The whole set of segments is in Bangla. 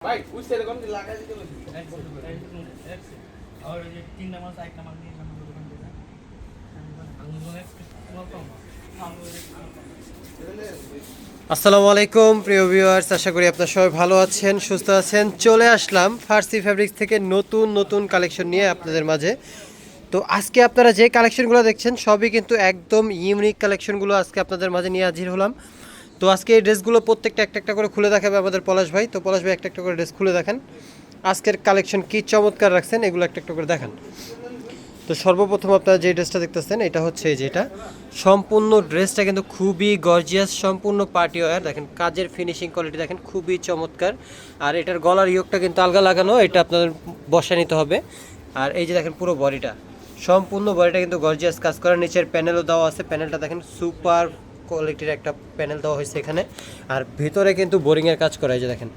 ভাই বুঝতে এরকম লাগা দিতে বলছি और ये 3 नंबर से 1 नंबर नहीं नंबर दुकान देना আসসালামু আলাইকুম প্রিয় ভিউয়ার্স, আশা করি আপনারা সবাই ভালো আছেন, সুস্থ আছেন। চলে আসলাম ফার্সি ফ্যাব্রিক্স থেকে নতুন নতুন কালেকশন নিয়ে আপনাদের মাঝে। তো আজকে আপনারা যে কালেকশনগুলো দেখছেন সবই কিন্তু একদম ইউনিক কালেকশনগুলো আজকে আপনাদের মাঝে নিয়ে হাজির হলাম। তো আজকে এই ড্রেসগুলো প্রত্যেকটা একটা একটা করে খুলে দেখাবে আমাদের পলাশ ভাই। তো পলাশ ভাই একটা একটা করে ড্রেস খুলে দেখেন, আজকের কালেকশন কি চমৎকার রাখছেন এগুলো একটা একটা করে দেখান। তো সর্বপ্রথম আপনারা যে ড্রেসটা দেখতেছেন এটা হচ্ছে যেটা সম্পূর্ণ ড্রেসটা কিন্তু খুবই গর্জিয়াস, সম্পূর্ণ পার্টি ওয়্যার। দেখেন কাজের ফিনিশিং কোয়ালিটি দেখেন খুবই চমৎকার। আর এটার গলার ইয়োগটা কিন্তু আলগা লাগানো, এটা আপনাদের বসা নিতে হবে। আর এই যে দেখেন পুরো বডিটা, সম্পূর্ণ বডিটা কিন্তু গর্জিয়াস কাজ করা। নিচের প্যানেলও দেওয়া আছে, প্যানেলটা দেখেন সুপার কোয়ালিটির একটা প্যানেল দেওয়া হয়েছে এখানে। আর ভিতরে কিন্তু বোরিংয়ের কাজ করা, এই যে দেখেন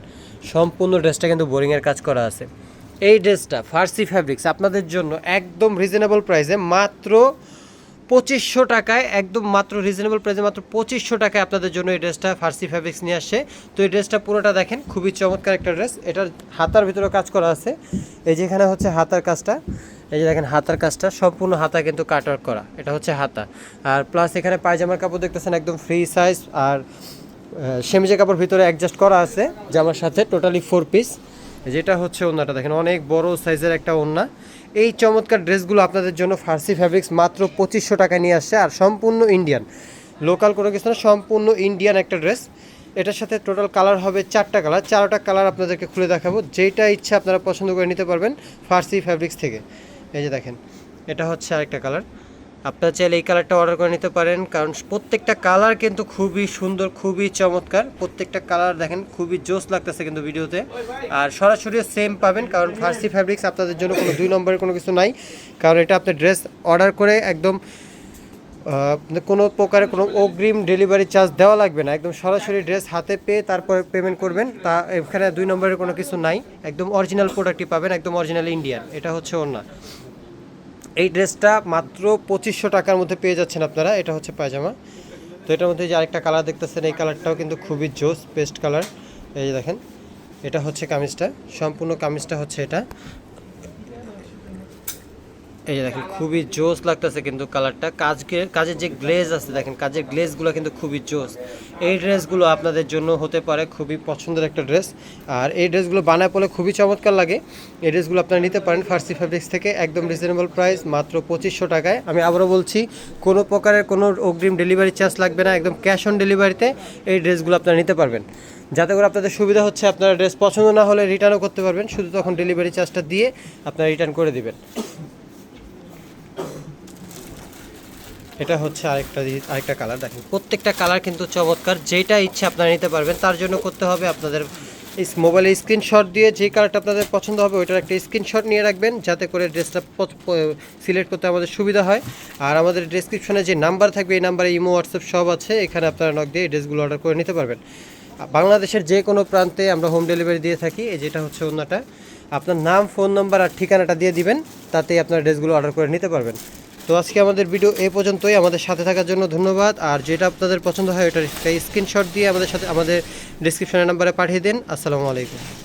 সম্পূর্ণ ড্রেসটা কিন্তু বোরিংয়ের কাজ করা আছে। এই ড্রেসটা ফার্সি ফ্যাব্রিক্স আপনাদের জন্য একদম রিজনেবল প্রাইসে মাত্র 2500 টাকায়, একদম মাত্র রিজনেবল প্রাইসে মাত্র 2500 টাকায় আপনাদের জন্য এই ড্রেসটা ফার্সি ফ্যাব্রিক্স নিয়ে আসে। তো এই ড্রেসটা পুরোটা দেখেন খুবই চমৎকার একটা ড্রেস। এটার হাতার ভিতরে কাজ করা আছে, এই যেখানে হচ্ছে হাতার কাজটা, এই যে দেখেন হাতার কাজটা সম্পূর্ণ হাতা কিন্তু কাটওয়ার্ক করা, এটা হচ্ছে হাতা। আর প্লাস এখানে পায়জামার কাপড় দেখতেছেন একদম ফ্রি সাইজ। আর সেমিজের কাপড় ভিতরে অ্যাডজাস্ট করা আছে জামার সাথে, টোটালি 4 পিস। যেটা হচ্ছে ওড়নাটা দেখেন অনেক বড় সাইজের একটা ওড়না। এই চমৎকার ড্রেসগুলো আপনাদের জন্য ফার্সি ফ্যাব্রিক্স মাত্র 2500 টাকায় নিয়ে আসছে। আর সম্পূর্ণ ইন্ডিয়ান, লোকাল কোনো কিছু না, সম্পূর্ণ ইন্ডিয়ান একটা ড্রেস। এটার সাথে টোটাল কালার হবে 4টা কালার, 4টা কালার আপনাদেরকে খুলে দেখাবো। যেটা ইচ্ছা আপনারা পছন্দ করে নিতে পারবেন ফার্সি ফ্যাব্রিক্স থেকে। এই যে দেখেন এটা হচ্ছে আরেকটা কালার, আপনারা চাইলে এই কালারটা অর্ডার করে নিতে পারেন, কারণ প্রত্যেকটা কালার কিন্তু খুবই সুন্দর, খুবই চমৎকার। প্রত্যেকটা কালার দেখেন খুবই জোস লাগতেছে কিন্তু ভিডিওতে। আর সরাসরি সেম পাবেন, কারণ ফার্সি ফ্যাব্রিক্স আপনাদের জন্য কোনো 2 নম্বরের কোনো কিছু নাই। কারণ এটা আপনি ড্রেস অর্ডার করে একদম কোনো প্রকারের কোনো অগ্রিম ডেলিভারি চার্জ দেওয়া লাগবে না, একদম সরাসরি ড্রেস হাতে পেয়ে তারপরে পেমেন্ট করবেন। তা এখানে 2 নম্বরের কোনো কিছু নাই, একদম অরিজিনাল প্রোডাক্টই পাবেন, একদম অরিজিনাল ইন্ডিয়ান। এটা হচ্ছে ওড়না। এই ড্রেসটা মাত্র 2500 টাকার মধ্যে পেয়ে যাচ্ছেন আপনারা। এটা হচ্ছে পায়জামা। তো এটার মধ্যে যে আরেকটা কালার দেখতেছেন, এই কালারটাও কিন্তু খুবই জোস, পেস্ট কালার। এই যে দেখেন এটা হচ্ছে কামিজটা, সম্পূর্ণ কামিজটা হচ্ছে এটা। এই যে দেখেন খুবই জোস লাগতেছে কিন্তু কালারটা। কাজের যে গ্লেজ আছে দেখেন, কাজের গ্লেজগুলো কিন্তু খুবই জোস। এই ড্রেসগুলো আপনাদের জন্য হতে পারে খুবই পছন্দের একটা ড্রেস। আর এই ড্রেসগুলো বানায় পড়লে খুবই চমৎকার লাগে। এই ড্রেসগুলো আপনারা নিতে পারেন ফার্সি ফ্যাব্রিক্স থেকে, একদম রিজনেবল প্রাইস মাত্র 2500 টাকায়। আমি আবারও বলছি, কোনো প্রকারের কোনো অগ্রিম ডেলিভারি চার্জ লাগবে না, একদম ক্যাশ অন ডেলিভারিতে এই ড্রেসগুলো আপনারা নিতে পারবেন। যাতে করে আপনাদের সুবিধা হচ্ছে, আপনারা ড্রেস পছন্দ না হলে রিটার্নও করতে পারবেন, শুধু তখন ডেলিভারি চার্জটা দিয়ে আপনারা রিটার্ন করে দিবেন। এটা হচ্ছে আরেকটা কালার দেখেন, প্রত্যেকটা কালার কিন্তু চমৎকার। যেটা ইচ্ছে আপনারা নিতে পারবেন। তার জন্য করতে হবে আপনাদের মোবাইলে স্ক্রিনশট দিয়ে যে কালারটা আপনাদের পছন্দ হবে ওইটার একটা স্ক্রিনশট নিয়ে রাখবেন, যাতে করে ড্রেসটা সিলেক্ট করতে আমাদের সুবিধা হয়। আর আমাদের ডেসক্রিপশনে যে নাম্বার থাকবে এই নাম্বারে ইমো, হোয়াটসঅ্যাপ সব আছে, এখানে আপনারা নক দিয়ে এই ড্রেসগুলো অর্ডার করে নিতে পারবেন। বাংলাদেশের যে কোনো প্রান্তে আমরা হোম ডেলিভারি দিয়ে থাকি। এই যেটা হচ্ছে ওড়নাটা, আপনার নাম, ফোন নাম্বার আর ঠিকানাটা দিয়ে দিবেন, তাতেই আপনারা ড্রেসগুলো অর্ডার করে নিতে পারবেন। তো আজকে আমাদের ভিডিও এই পর্যন্তই। আমাদের সাথে থাকার জন্য ধন্যবাদ। আর যেটা আপনাদের পছন্দ হয় ওটার একটা স্ক্রিনশট দিয়ে আমাদের ডিসক্রিপশনের নাম্বারে পাঠিয়ে দিন। আসসালামু আলাইকুম।